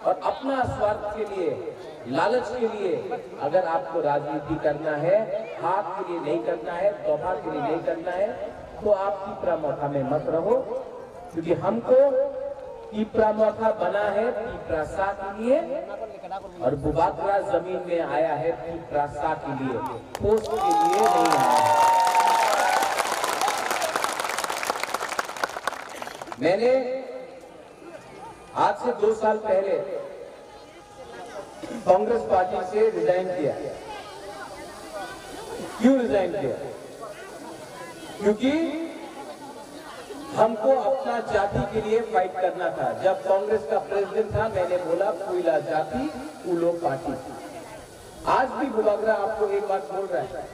और अपना स्वार्थ के लिए, लालच के लिए अगर आपको राजनीति करना है, हाथ के लिए नहीं करना है, तोहफा के लिए नहीं करना है, तो आप तीपरा मौका में मत रहो, क्योंकि हमको तीपरा मौका बना है तीपरा सा के लिए, और बुबाकरा जमीन में आया है तीपरा सा के लिए, पोस्ट के लिए नहीं आया है। मैंने आज से 2 साल पहले कांग्रेस पार्टी से रिजाइन किया। क्यों रिजाइन किया? क्योंकि हमको अपना जाति के लिए फाइट करना था। जब कांग्रेस का प्रेसिडेंट था, मैंने बोला कोयला जाति उलो पार्टी। आज भी बुबाकरा आपको एक बात बोल रहा है,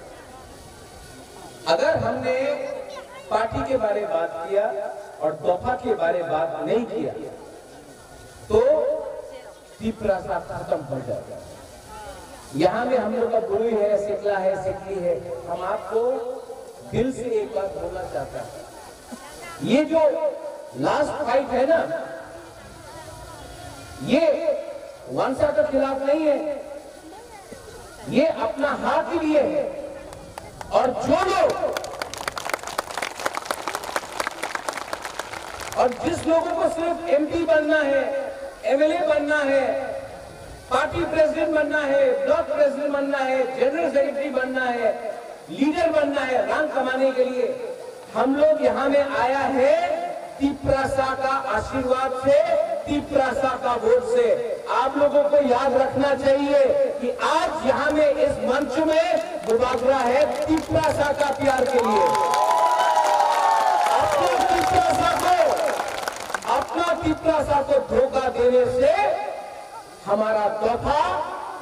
अगर हमने पार्टी के बारे में बात किया और तोहफा के बारे में बात नहीं किया तो तीपरा सा खत्म हो जाएगा। यहाँ में हम लोग का गुरु है, सिकला है, सिकली है। हम आपको दिल से एक बात बोलना चाहता है, ये जो लास्ट फाइट है ना, ये वंशा के खिलाफ नहीं है, ये अपना हाथ के लिए है। और जो लोग और जिस लोगों को सिर्फ एमपी बनना है, एमएलए बनना है, पार्टी प्रेसिडेंट बनना है, ब्लॉक प्रेसिडेंट बनना है, जनरल सेक्रेटरी बनना है, लीडर बनना है, रैंक कमाने के लिए, हम लोग यहाँ में आया है तीपरा सा का आशीर्वाद से, तीपरा सा का वोट से। आप लोगों को याद रखना चाहिए कि आज यहाँ में इस मंच में बुबाकरा है तीपरा सा का प्यार के लिए। अपना तीपरा सा को धोखा देने से हमारा तोहफा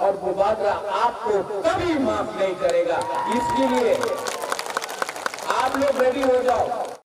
और बुबाकरा आपको कभी माफ नहीं करेगा। इसके लिए आप लोग रेडी हो जाओ।